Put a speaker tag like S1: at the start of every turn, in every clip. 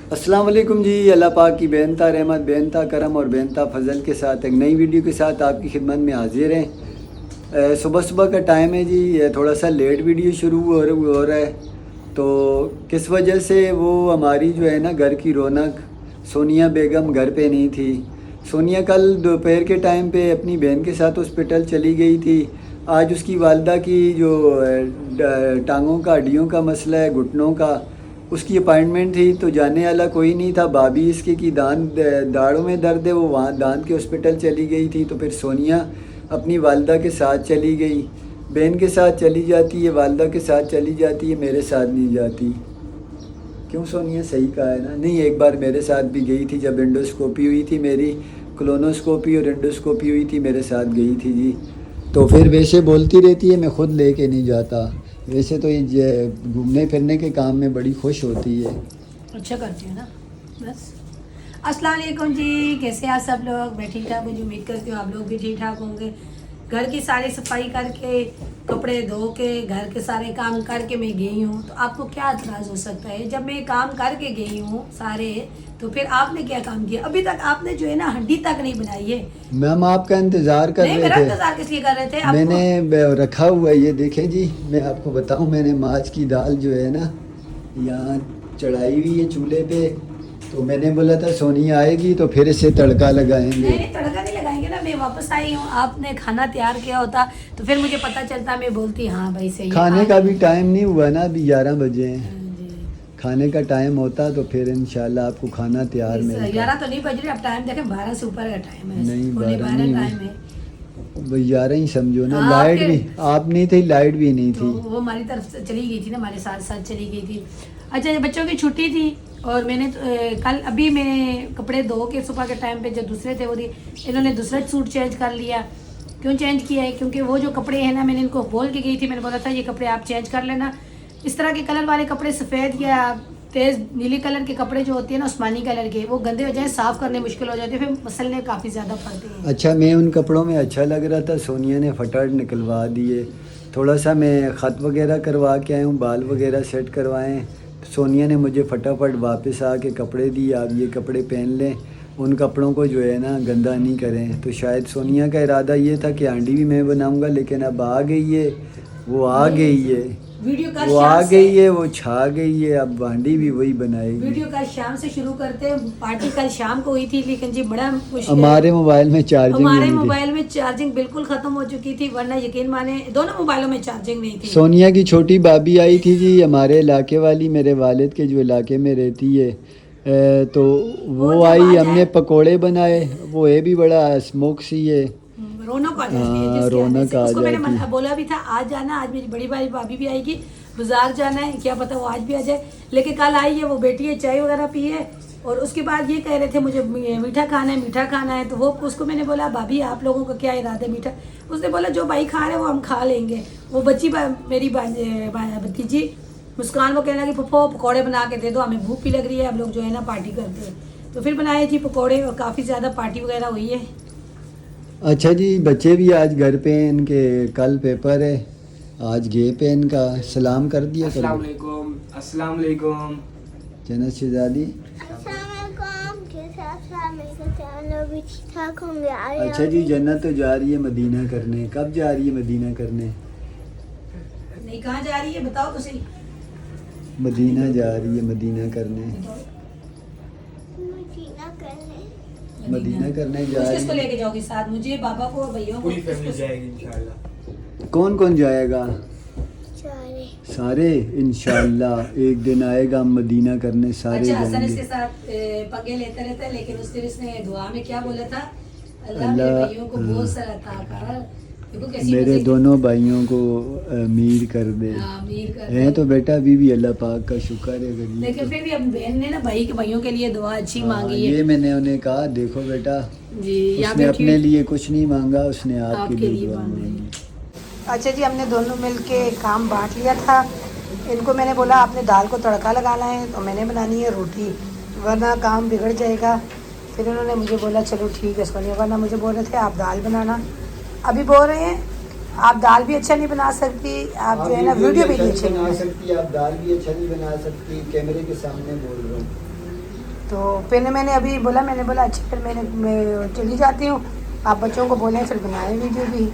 S1: अस्सलाम वालेकुम जी। अल्लाह पाक की बेनता रहमत, बेनता करम और बेनता फजल के साथ एक नई वीडियो के साथ आपकी खिदमत में हाजिर हैं। सुबह सुबह का टाइम है जी, थोड़ा सा लेट वीडियो शुरू हो रहा है। तो किस वजह से वो हमारी जो है ना घर की रौनक सोनिया बेगम घर पे नहीं थी। सोनिया कल दोपहर के टाइम पे अपनी बहन के साथ हॉस्पिटल चली गई थी। आज उसकी वालदा की जो टांगों का हड्डियों का मसला है, घुटनों का, उसकी अपॉइंटमेंट थी तो जाने वाला कोई नहीं था। भाभी इसके की दाढ़ों में दर्द है, वो वहाँ दांत के हॉस्पिटल चली गई थी। तो फिर सोनिया अपनी वालदा के साथ चली गई। बहन के साथ चली जाती है, वालदा के साथ चली जाती है, मेरे साथ नहीं जाती। क्यों सोनिया, सही कहा है ना? नहीं, एक बार मेरे साथ भी गई थी जब एंडोस्कोपी हुई थी मेरी, कोलोनोस्कोपी और एंडोस्कोपी हुई थी, मेरे साथ गई थी जी। तो फिर वैसे बोलती रहती है मैं ख़ुद लेके नहीं जाता। वैसे तो ये घूमने फिरने के काम में बड़ी खुश होती है।
S2: अच्छा करती है ना। बस अस्सलाम वालेकुम जी, कैसे आप सब लोग? मैं ठीक ठाक हूँ जी, उम्मीद करती हूँ आप लोग भी ठीक ठाक होंगे। घर की सारी सफाई करके, कपड़े धो के, घर के सारे काम करके मैं गई हूँ। तो आपको क्या एतराज़ हो सकता है? जब मैं काम करके गई हूँ सारे, तो फिर आपने क्या काम किया? अभी तक आपने जो है ना हड्डी तक नहीं बनाई है।
S1: मैम आपका इंतज़ार कर रहे
S2: मेरा
S1: थे।
S2: इंतजार किस लिए कर रहे थे?
S1: मैंने रखा हुआ है, ये देखें जी। मैं आपको बताऊं, मैंने माछ की दाल जो है ना यहाँ चढ़ाई हुई है चूल्हे पे। तो मैंने बोला था सोनिया आएगी तो फिर इसे तड़का लगाएंगे।
S2: नहीं, तड़का नहीं लगाएंगे ना। मैं वापस आई हूँ, आपने खाना तैयार किया होता तो फिर मुझे पता चलता, मैं बोलती हाँ भाई सही है।
S1: खाने का भी टाइम नहीं हुआ ना, अभी 11 बजे हैं।
S2: जी।
S1: खाने का टाइम होता तो फिर इंशाल्लाह आपको खाना तैयार मिलता।
S2: 11 तो नहीं बज रही, अब टाइम देखें 12 से ऊपर का टाइम है।
S1: नहीं,
S2: 12
S1: नहीं
S2: टाइम है।
S1: 11 ही समझो ना।
S2: हाँ,
S1: लाइट भी आप नहीं थी, लाइट भी नहीं
S2: तो
S1: थी।
S2: वो हमारी तरफ से चली गई थी ना, हमारे साथ साथ चली गई थी। अच्छा, बच्चों की छुट्टी थी और मैंने कल अभी मैंने कपड़े धो के सुबह के टाइम पे जो दूसरे थे वो इन्होंने दूसरा सूट चेंज कर लिया। क्यों चेंज किया है? क्योंकि वो जो कपड़े हैं ना, मैंने इनको बोल के गई थी, मैंने बोला था ये कपड़े आप चेंज कर लेना। इस तरह के कलर वाले कपड़े, सफ़ेद या तेज़ नीली कलर के कपड़े जो होते हैं ना, उस्मानी कलर के, वो गंदे हो जाए, साफ़ करने मुश्किल हो जाते हैं, फिर मसलने काफ़ी ज़्यादा पड़ते हैं।
S1: अच्छा, मैं उन कपड़ों में अच्छा लग रहा था, सोनिया ने फटाफट निकलवा दिए। थोड़ा सा मैं ख़त वगैरह करवा के आया हूँ, बाल वगैरह सेट करवाएं। सोनिया ने मुझे फटाफट वापस आके कपड़े दिए, आप ये कपड़े पहन लें। उन कपड़ों को जो है ना गंदा नहीं करें। तो शायद सोनिया का इरादा ये था कि हांडी भी मैं बनाऊँगा, लेकिन अब आ गई है, वो आ गई है,
S2: वीडियो का
S1: वो आ गई है, वो छा गई है, अब हांडी भी वही बनाएगी।
S2: वीडियो का शाम से शुरू करते हैं। पार्टी कल शाम को हुई थी, लेकिन जी बड़ा मुश्किल,
S1: हमारे मोबाइल में चार्जिंग
S2: हमारे
S1: नहीं थी।
S2: मोबाइल में चार्जिंग बिल्कुल खत्म हो चुकी थी, वरना यकीन माने दोनों मोबाइलों में चार्जिंग नहीं थी।
S1: सोनिया की छोटी भाभी आई थी जी, हमारे इलाके वाली, मेरे वालिद के जो इलाके में रहती है। तो वो आई, हमने पकोड़े बनाए। वो है भी बड़ा स्मोक सी है।
S2: रौनक आ जाती है जिसके आने
S1: रौनक
S2: से।
S1: आ
S2: उसको मैंने
S1: जाती है।
S2: बोला भी था आज जाना, आज मेरी बड़ी भाई भाभी भी आएगी, बाजार जाना है, क्या पता वो आज भी आ जाए। लेकिन कल आई है, वो बेटी है, चाय वगैरह पी है। और उसके बाद ये कह रहे थे मुझे मीठा खाना है, मीठा खाना है। तो वो उसको मैंने बोला भाभी आप लोगों का क्या इरादा है मीठा? उसने बोला जो भाई खा रहे हैं वो हम खा लेंगे। वो बच्ची मेरी भतीजी मुस्कान, वो कहने लगी पप्पो पकौड़े बना के दे दो, हमें भूख भी लग रही है, हम लोग जो है ना पार्टी करते हैं। तो फिर बनाए जी पकौड़े और काफ़ी ज़्यादा पार्टी वगैरह हुई है।
S1: अच्छा जी, बच्चे भी आज घर पे हैं, इनके कल पेपर है, आज गए पे। इनका सलाम कर दिया करो।
S3: अस्सलाम वालेकुम।
S1: जन्नत शहजादी। अच्छा जी, जन्नत तो जा रही है मदीना करने। कब जा रही है मदीना करने?
S2: नहीं, कहाँ जा रही है बताओ तो सही।
S1: मदीना जा रही है मदीना करने। मदीना करने जा रही
S2: किसको
S1: है।
S2: लेके जाओगे साथ? मुझे, पापा को और भैया को?
S3: पूरी फैमिली जाएगी इंशाल्लाह।
S1: कौन कौन जाएगा? सारे इंशाल्लाह। एक दिन आएगा हम मदीना करने, सारे
S2: अच्छा, हसन
S1: जाएंगे।
S2: इसके साथ पंगे लेते रहते हैं, लेकिन उस दिन इसने दुआ में क्या बोला था? अल्लाह
S1: अल्लाह,
S2: मेरे भाइयों को बहुत सारा अता कर। देखो कैसी
S1: मेरे
S2: मजे की-
S1: दोनों भाइयों को अमीर कर दे।
S2: अमीर कर
S1: है
S2: दे।
S1: तो बेटा अभी भी अल्लाह पाक का शुक्र है। गरीब
S2: लेकिन फिर भी अब बहन ने ना भाइयों के लिए दुआ अच्छी मांगी
S1: ये
S2: है
S1: मैंने उन्हें कहा, देखो बेटा,
S2: जी। यहाँ
S1: उसने
S2: बैठी
S1: अपने
S2: हुई-
S1: लिए कुछ नहीं मांगा, उसने आपके
S2: आपके
S1: लिए
S2: लिए
S1: दुआ
S2: मांगी।
S1: मांगी।
S2: अच्छा जी, हमने दोनों मिलके काम बांट लिया था। इनको मैंने बोला आपने दाल को तड़का लगाना है, तो मैंने बनानी है रोटी, वरना काम बिगड़ जाएगा। फिर उन्होंने मुझे बोला चलो ठीक है इसको नहीं, वरना मुझे बोल रहे थे आप दाल बनाना। अभी बोल रहे हैं आप दाल भी अच्छा नहीं बना सकती, आप जो है ना वीडियो भी नहीं अच्छी
S1: बना
S2: बना
S1: सकती, आप दाल भी अच्छा नहीं बना सकती। कैमरे के सामने बोल रहा हूँ।
S2: तो फिर मैंने अभी बोला, मैंने बोला अच्छा फिर मैं चली जाती हूँ, आप बच्चों को बोलें फिर बनाएं वीडियो भी।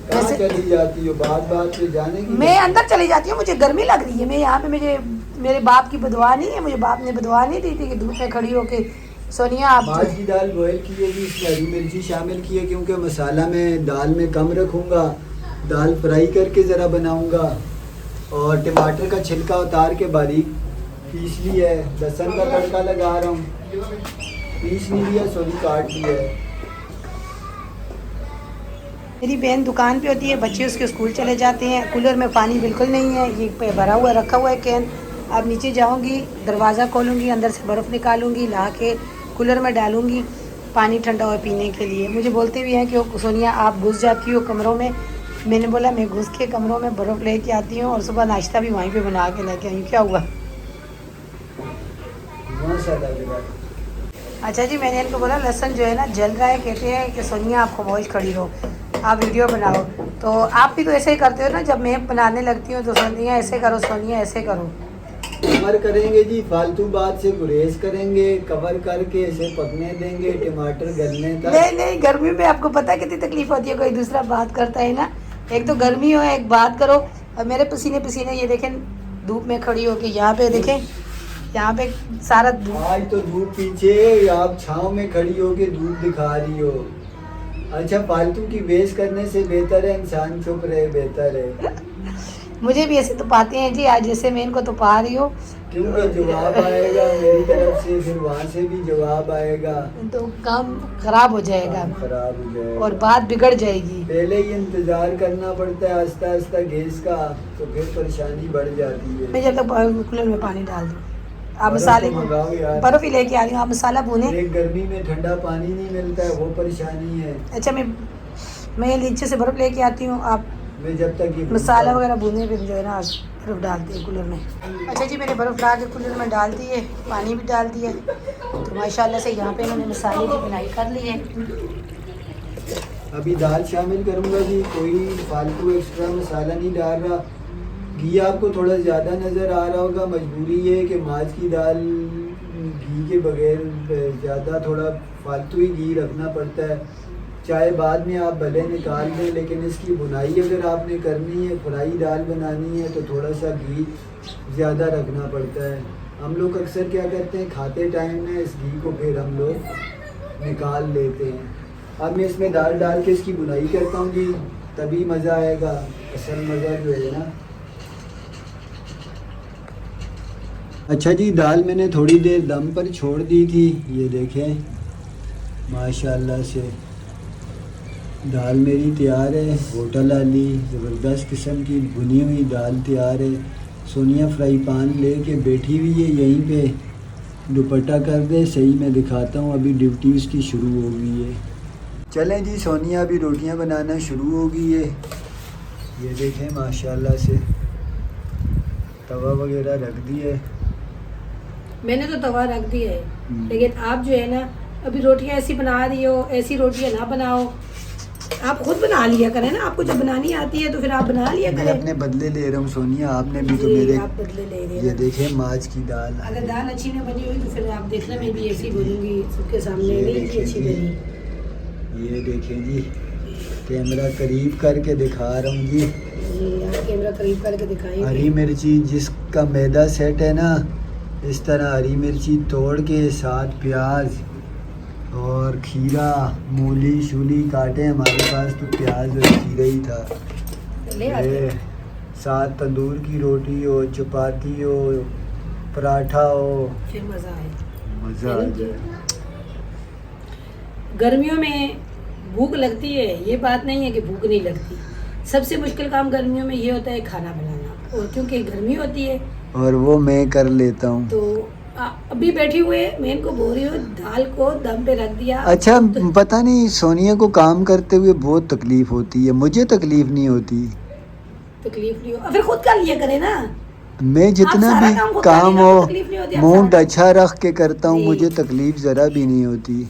S1: कहाँ
S2: वैसे
S1: चली जाती हो, बात बात पे जाने की?
S2: मैं अंदर चली जाती हूँ, मुझे गर्मी लग रही है। मैं यहाँ पे मुझे मेरे बाप की बदुआ नहीं है, मुझे बाप ने बदुआ नहीं दी थी कि धूप में खड़ी होके सोनिया आप
S1: माज की दाल बॉयल की है जी, इसमें हरी मिर्ची शामिल की है क्योंकि मसाला मैं दाल में कम रखूँगा, दाल फ्राई करके ज़रा बनाऊँगा। और टमाटर का छिलका उतार के बारीक पीस लिया है, लहसुन का तड़का लगा रहा हूँ, पीस नहीं लिया, सॉरी काट लिया है।
S2: मेरी बहन दुकान पे होती है, बच्चे उसके स्कूल चले जाते हैं। कूलर में पानी बिल्कुल नहीं है, ये पे भरा हुआ रखा हुआ है कैन। अब नीचे जाऊंगी, दरवाज़ा खोलूंगी, अंदर से बर्फ़ निकालूंगी, ला के कूलर में डालूंगी, पानी ठंडा हुआ पीने के लिए। मुझे बोलते भी हैं कि सोनिया आप घुस जाती हो कमरों में। मैंने बोला मैं घुस के कमरों में बर्फ़ लेके आती हूँ और सुबह नाश्ता भी वहीं पर बना के लेके आई हूँ। क्या हुआ? अच्छा जी, मैंने इनको बोला लहसुन जो है ना जल रहा है, कहते हैं कि सोनिया आप खामोश खड़ी रहो, आप वीडियो बनाओ। तो आप भी तो ऐसे ही करते हो ना, जब मैं बनाने लगती हूँ तो सोनिया ऐसे करो, सोनिया ऐसे करो।
S1: कवर करेंगे जी, फालतू बात से गुरेज करेंगे, कवर करके इसे पकने देंगे, टमाटर गलने तक।
S2: नहीं, गर्मी में आपको पता है कितनी तकलीफ होती है, कोई दूसरा बात करता है ना। एक तो गर्मी हो, एक बात करो। और मेरे पसीने पसीने, ये देखें धूप में खड़ी हो के, यहाँ पे देखें, यहाँ पे सारा
S1: आज तो धूप पीछे, आप छांव में खड़ी हो के धूप दिखा रही हो। अच्छा, फालतू की बेस करने से बेहतर है इंसान चुप रहे, बेहतर है।
S2: मुझे भी ऐसे तो पाते हैं जी, आज जैसे मैं इनको तो पा रही हूँ,
S1: क्योंकि जवाब आएगा मेरी तरफ से, फिर वहाँ से भी जवाब आएगा,
S2: तो काम खराब हो जाएगा
S1: खराब हो जाएगा
S2: और बात बिगड़ जाएगी।
S1: पहले ही इंतजार करना पड़ता है आस्ता आस्ता गैस का, तो फिर परेशानी बढ़ जाती है।
S2: मैं जब तक कूलर में पानी डाल दूँ, आप मसाले
S1: मंगाओ यार,
S2: बर्फ ही लेके आ रही हूँ, आप मसाला भूने।
S1: एक गर्मी में ठंडा पानी नहीं मिलता है, वो परेशानी है।
S2: अच्छा, मैं नीचे से बर्फ लेके आती हूँ, आप
S1: मैं जब तक ये
S2: मसाला वगैरह भूने फिर जो है ना बर्फ़ डालती है कूलर में। अच्छा जी, मैंने बर्फ़ डाल के कूलर में डाल दी है, पानी भी डाल दिया, तो माशाल्लाह से यहाँ पे मैंने मसाले की बुनाई कर ली है।
S1: अभी दाल शामिल करूँगा जी, कोई फालतू एक्स्ट्रा मसाला नहीं डाल रहा। घी आपको थोड़ा ज़्यादा नज़र आ रहा होगा, मजबूरी है कि माज की दाल घी के बगैर ज़्यादा थोड़ा फालतू ही घी रखना पड़ता है, चाहे बाद में आप भले निकाल दें, लेकिन इसकी बुनाई अगर आपने करनी है, फ्राई दाल बनानी है, तो थोड़ा सा घी ज़्यादा रखना पड़ता है। हम लोग अक्सर क्या करते हैं, खाते टाइम में इस घी को फिर हम लोग निकाल लेते हैं। अब मैं इसमें दाल डाल के इसकी बुनाई करता हूँ जी, तभी मज़ा आएगा, असल मज़ा जो है ना। अच्छा जी, दाल मैंने थोड़ी देर दम पर छोड़ दी थी, ये देखें माशाल्लाह से दाल मेरी तैयार है। होटल वाली ज़बरदस्त किस्म की भुनी हुई दाल तैयार है। सोनिया फ्राई पान ले के बैठी हुई है यहीं पे, दुपट्टा कर दे सही, मैं दिखाता हूँ। अभी ड्यूटी उसकी शुरू हो गई है। चलें जी, सोनिया अभी रोटियां बनाना शुरू हो गई है। ये देखें माशाल्लाह से तवा वगैरह रख दिया है।
S2: मैंने तो तवा रख दिया है, लेकिन आप जो है ना अभी रोटियां ऐसी बना रही हो, ऐसी रोटियां ना बनाओ, आप खुद बना लिया करें ना। आपको जब बनानी आती है तो फिर आप बना लिया
S1: मैं
S2: करें।
S1: अपने बदले ले रहा हूँ सोनिया, आपने भी तो
S2: जी,
S1: मेरे
S2: आप बदले ले रहे
S1: ये
S2: हैं।
S1: देखें माज की दाल।
S2: अगर दाल अच्छी ना बनी हुई तो फिर आप देखना, मैं भी ऐसी बोलूँगी सबके सामने,
S1: ये
S2: नहीं कि अच्छी
S1: देखें
S2: बनी।
S1: ये देखें जी, कैमरा करीब करके दिखा रहा हूँ जी।
S2: यहाँ कैमरा करीब करके दिखाएंगे।
S1: हरी मिर्ची जिसका मैदा सेट है ना, इस तरह हरी मिर्ची तोड़ के, साथ प्याज और खीरा, मूली शूली काटे, हमारे पास तो प्याज और खीरा ही था।
S2: ले आते
S1: ये
S2: हैं।
S1: साथ तंदूर की रोटी हो, चपाती हो, पराठा हो,
S2: फिर मज़ा आए,
S1: मज़ा आ जाए।
S2: गर्मियों में भूख लगती है, ये बात नहीं है कि भूख नहीं लगती। सबसे मुश्किल काम गर्मियों में ये होता है खाना बनाना, और क्योंकि गर्मी होती है
S1: और वो मैं कर लेता हूँ।
S2: तो अभी बैठी हुए मैं इनको बोल रही हूँ दाल को दम पे रख दिया।
S1: अच्छा, पता नहीं सोनिया को काम करते हुए बहुत तकलीफ होती है, मुझे तकलीफ नहीं होती।
S2: तकलीफ नहीं हो फिर खुद कर लिया करे ना।
S1: मैं जितना
S2: आप सारा
S1: भी
S2: काम खुद
S1: काम
S2: कर लेना,
S1: हो
S2: तकलीफ नहीं होती, आप
S1: मूड
S2: सारा-
S1: अच्छा रख के करता हूँ,
S2: जी।
S1: मुझे तकलीफ ज़रा भी नहीं होती।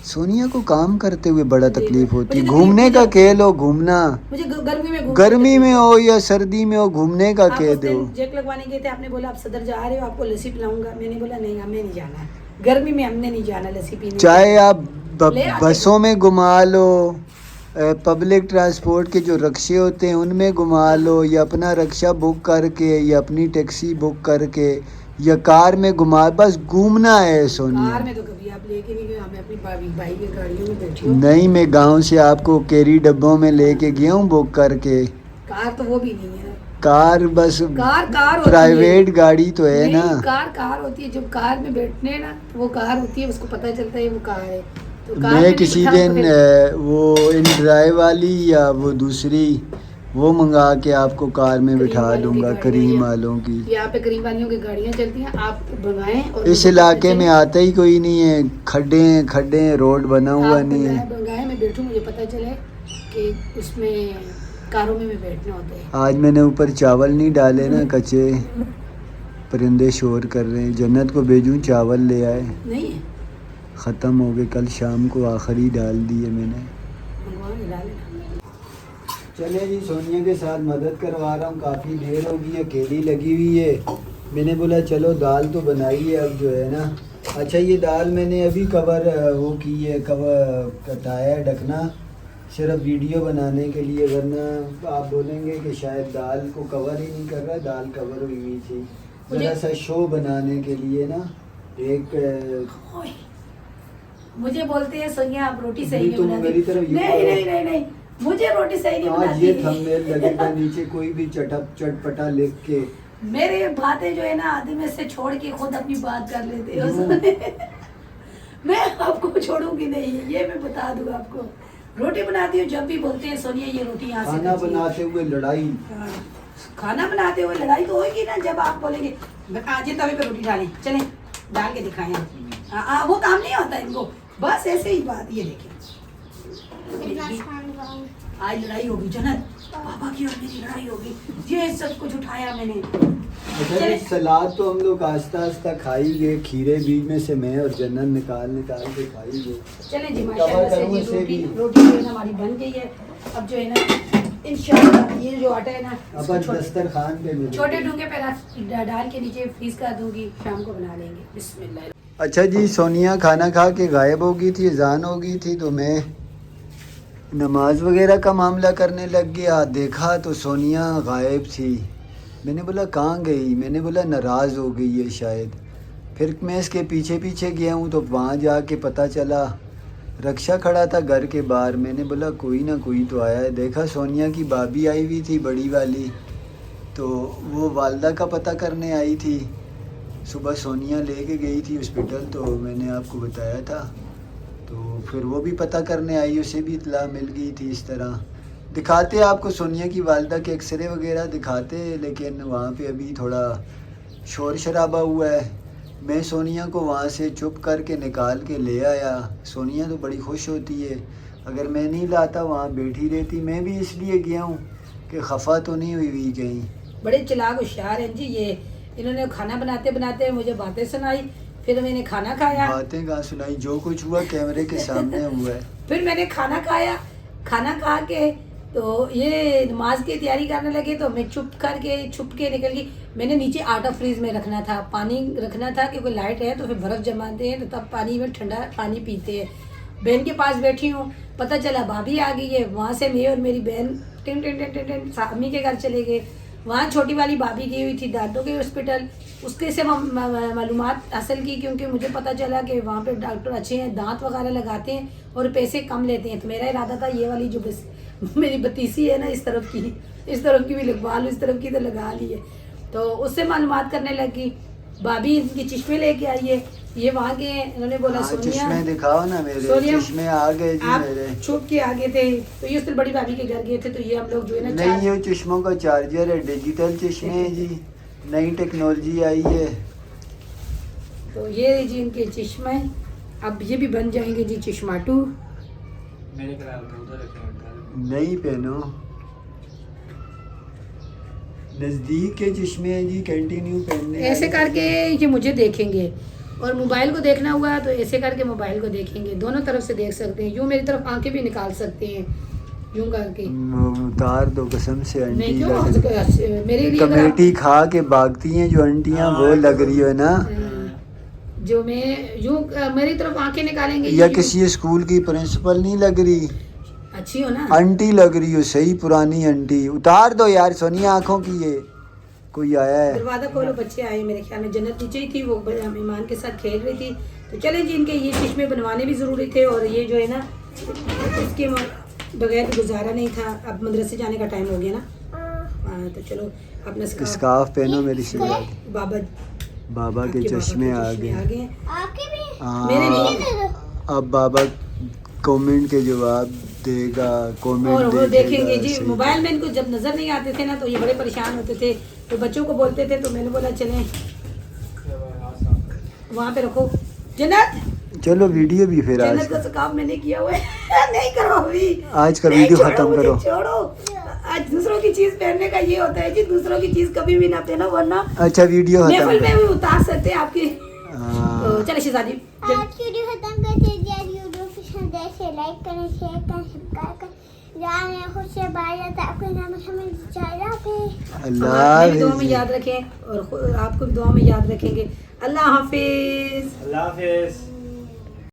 S1: सोनिया को काम करते हुए बड़ा
S2: जी,
S1: तकलीफ होती है।
S2: मुझे
S1: घूमने
S2: तकलीफ
S1: का
S2: मुझे-
S1: कह लो, घूमना,
S2: मुझे गर्मी में
S1: गर्मी में हो या सर्दी में हो, घूमने का
S2: आप
S1: कह
S2: उस
S1: दो।
S2: दिन चेक लगवाने गए थे, आपने बोला आप सदर जा रहे हो, आपको लस्सी पिलाऊंगा। मैंने बोला नहीं, हमें नहीं जाना है, गर्मी में हमने नहीं जाना लस्सी पीने।
S1: चाहे आप
S2: ले आते
S1: बसों में घुमा लो, पब्लिक ट्रांसपोर्ट के जो रक्शे होते हैं उनमें घुमा लो, या अपना रक्शा बुक करके या अपनी टैक्सी बुक करके या कार में घुमा, बस घूमना है सोनिया।
S2: कार में तो कभी आप लेके नहीं गए, हमें अपनी भाई की गाड़ियों में बैठी हो।
S1: नहीं, मैं गांव से आपको कैरी डब्बों में लेके गया हूँ बुक करके।
S2: कार तो वो भी नहीं है।
S1: कार बस
S2: कार होती
S1: प्राइवेट
S2: है।
S1: गाड़ी तो है
S2: नहीं,
S1: ना।
S2: कार होती है। जब कार में बैठने हैं ना तो वो कार होती है, उसको पता चलता है वो कार है। तो कार में
S1: मैं
S2: भी
S1: किसी
S2: बिठाओ तो
S1: दिन
S2: फिर-
S1: वो इन ड्राइव वाली या वो दूसरी वो मंगा के आपको कार में
S2: करीम
S1: बिठा
S2: वालों की
S1: दूंगा,
S2: गाड़ियाँ
S1: करीम
S2: या-
S1: वालों की।
S2: यहाँ पे करीम वालियों की गाड़ियाँ चलती हैं, आप भगाएं और
S1: इस इलाके में आता ही कोई नहीं है, खड्डे हैं, रोड बना हुआ नहीं है।
S2: भगाएं, मैं बैठूं, मुझे पता चले कि उसमें कारों में भी बैठना होता है।
S1: आज मैंने ऊपर चावल नहीं डाले ना, कच्चे परिंदे शोर कर रहे हैं। जन्नत को भेजूं चावल ले आए,
S2: नहीं है,
S1: ख़त्म हो गए, कल शाम को आखिरी डाल दिए मैंने।
S2: मंगवा के डाल लेना।
S1: चले जी, सोनिया के साथ मदद करवा रहा हूँ, काफ़ी देर हो गई, अकेली लगी हुई है। मैंने बोला चलो दाल तो बनाई है अब जो है ना। अच्छा, ये दाल मैंने अभी कवर वो की है, कवर कटाया है ढकना, सिर्फ वीडियो बनाने के लिए, वरना आप बोलेंगे कि शायद दाल को कवर ही नहीं कर रहा। दाल कवर हुई हुई थी, ज़रा सा शो बनाने के लिए ना। एक
S2: ओए, मुझे बोलते हैं सोनिया आप रोटी सही
S1: नहीं,
S2: नहीं
S1: तुम
S2: बनाती।
S1: मेरी तरफ यूं
S2: नहीं
S1: करो।
S2: नहीं नहीं नहीं, मुझे रोटी सही नहीं
S1: आज
S2: बनाती।
S1: ये थंबनेल लगेगा नीचे कोई भी चटपटा लिख के।
S2: मेरे बातें जो है ना आधे में से छोड़ के खुद अपनी बात कर लेते हो। मैं आपको छोड़ूंगी नहीं, ये मैं बता दूं आपको। रोटी बनाती हूँ, जब भी बोलते हैं सोनिया ये रोटी यहाँ से
S1: खाना
S2: कच्ची है।
S1: बनाते हुए लड़ाई।
S2: हाँ, खाना बनाते हुए लड़ाई तो होगी ना, जब आप बोलेंगे आज ये तवे पे रोटी डालें, चलें डाल के दिखाएं। हाँ, वो काम नहीं होता इनको, बस ऐसे ही बात। ये देखिए आज लड़ाई होगी जन्नत, पापा की और मेरी लड़ाई होगी, ये सब कुछ उठाया मैंने।
S1: अच्छा, ये सलाद तो हम लोग आस्ता आस्ता खाई गए, खीरे बीज में से मैं और जन्नत निकाल के खाई गए।
S2: चलें जी,
S1: कवर
S2: माशाल्लाह से
S1: करूँ
S2: जी
S1: इसे भी?
S2: रोटी जो है ना हमारी बन गई है। अब जो है ना इंशाल्लाह ये जो आटा है ना इसको
S1: अब दस्तरखान पे मिलेंगे।
S2: छोटे डूंगे पे डाल के नीचे फ्रीज कर दूंगी, शाम को बना लेंगे। बिस्मिल्लाह।
S1: अच्छा जी, सोनिया खाना खा के गायब हो गई थी, अजान हो गई थी, तो मैं नमाज वगैरह का मामला करने लग गया। देखा तो सोनिया गायब थी। मैंने बोला कहाँ गई, मैंने बोला नाराज़ हो गई है शायद। फिर मैं इसके पीछे पीछे गया हूँ तो वहाँ जाके पता चला रक्षा खड़ा था घर के बाहर। मैंने बोला कोई ना कोई तो आया है। देखा सोनिया की भाभी आई हुई थी, बड़ी वाली, तो वो वालदा का पता करने आई थी। सुबह सोनिया लेके गई थी हॉस्पिटल, तो मैंने आपको बताया था। तो फिर वो भी पता करने आई, उसे भी इत्तला मिल गई थी। इस तरह दिखाते आपको सोनिया की वालदा के एक्सरे वगैरह दिखाते, लेकिन वहाँ पे अभी थोड़ा शोर शराबा हुआ है। मैं सोनिया को वहाँ से चुप करके निकाल के ले आया। सोनिया तो बड़ी खुश होती है, अगर मैं नहीं लाता वहाँ बैठी रहती। मैं भी इसलिए गया हूँ कि खफा तो नहीं हुई कहीं।
S2: बड़े चालाक होशियार हैं जी ये। इन्होंने खाना बनाते बनाते मुझे बातें सुनाई, फिर मैंने खाना खाया।
S1: बातें कहाँ सुनाई, जो कुछ हुआ कैमरे के सामने हुआ है।
S2: फिर मैंने खाना खाया, खाना खा के तो ये नमाज की तैयारी करने लगे, तो मैं छुप के निकल गई। मैंने नीचे आटा फ्रीज में रखना था, पानी रखना था, क्योंकि लाइट है तो फिर बर्फ़ जमाते हैं, तो तब पानी में ठंडा पानी पीते हैं। बहन के पास बैठी हूँ, पता चला भाभी आ गई है। वहाँ से मैं और मेरी बहन टिन टिन टिन टिन टिन सामी के घर चले गए। वहाँ छोटी वाली भाभी गई हुई थी दांतों के हॉस्पिटल, उसके से मालूमात हासिल की, क्योंकि मुझे पता चला कि वहाँ पे डॉक्टर अच्छे हैं, दांत वगैरह लगाते हैं और पैसे कम लेते हैं। तो मेरा इरादा था ये वाली जो मेरी बतीसी है ना, इस तरफ की भी लगवा लूँ, इस तरफ की तो लगा ली है। तो उससे मालूमात करने लगी। भाभी इनकी चश्मे लेके आई है, ये वहाँ के हैं। इन्होंने बोला सोनिया
S1: चश्मे दिखाओ ना मेरे, चश्मे आ गए जी
S2: आप
S1: मेरे।
S2: छुप के आगे थे, तो ये उससे बड़ी भाभी के घर गए थे, तो ये हम लोग जो है ना
S1: नहीं, ये चश्मों का चार्जर है, डिजिटल चश्मे हैं जी, नई टेक्नोलॉजी आई है।
S2: तो ये जी इनके चश्मे, अब ये भी बन जाएंगे जी चश्माटू।
S3: मेरे ख्याल में उधर रखे हैं।
S1: नहीं पहनो, नज़दीक के चश्मे हैं जी, कंटिन्यू पहनने
S2: ऐसे
S1: वाले।
S2: करके ये मुझे देखेंगे, और मोबाइल को देखना हुआ तो ऐसे करके मोबाइल को देखेंगे। दोनों तरफ से देख सकते हैं, यूँ मेरी तरफ आंखें भी निकाल सकते हैं, यूँ करके।
S1: उतार दो कसम से
S2: नहीं
S1: आंटी,
S2: क्यों, मेरे लिए अगर आप-
S1: कमेटी खा के भागती हैं जो आंटियां, वो लग रही हो ना।
S2: जो मैं यूं मेरी तरफ आंखें निकालेंगे
S1: या
S2: यूं-
S1: किसी स्कूल की प्रिंसिपल नहीं लग रही,
S2: अच्छी हो ना।
S1: आंटी लग रही हो, सही पुरानी आंटी। उतार दो यार सोनिया आंखों की, ये कोई आया है।
S2: दरवाजा खोलो, बच्चे आए मेरे ख्याल में। जन्नत नीचे ही थी, वो मेहमान के साथ खेल रही थी। तो चलें जी, इनके ये चश्मे बनवाने भी ज़रूरी थे और ये जो है ना इसके बगैर तो गुजारा नहीं था। अब मदरसे जाने का टाइम हो गया ना। तो चलो अपना
S1: स्कार्फ पहनो मेरी शिवा।
S2: बाबा
S1: बाबा के
S2: आपके
S1: चश्मे आ
S2: आ
S1: गए।
S2: गए।
S4: आपके भी
S2: मेरे
S1: हाँ,
S2: नहीं।
S1: अब बाबा कमेंट के जवाब देगा, कमेंट
S2: और वो देखेंगे जी।
S1: सही।
S2: मोबाइल में इनको जब नजर नहीं आते थे ना तो ये बड़े परेशान होते थे, तो बच्चों को बोलते थे। तो मैंने बोला चलें वहाँ पे रखो। जन्नत
S1: चलो वीडियो भी फिर आज
S2: जन्नत का काम मैंने किया हुआ है। नहीं करो अभी,
S1: आज का
S2: नहीं,
S1: वीडियो
S2: छोड़ो
S1: खत्म
S2: मुझे,
S1: करो।
S2: छोड़ो। आज दूसरों की चीज पहनने का ये होता है जी, दूसरों की चीज कभी भी ना पहनो, वरना
S1: अच्छा वीडियो खत्म
S2: महफिल में
S1: करो।
S2: भी उतार सकते हैं आपकी।
S1: हाँ।
S2: तो चले शहजादी,
S4: आज की वीडियो खत्म करते हैं। वीडियो पसंद आए से लाइक करें, शेयर करें, सब्सक्राइब करें। जाने खुद से बाहर जाता आपको नाम समझ जाएगा।
S1: अल्लाह
S2: हमें भी दुआ में
S1: हाफिज़।
S2: याद रखें और आपको भी दुआ में याद रखेंगे। अल्लाह हाफिज।
S3: अल्लाह हाफिज़।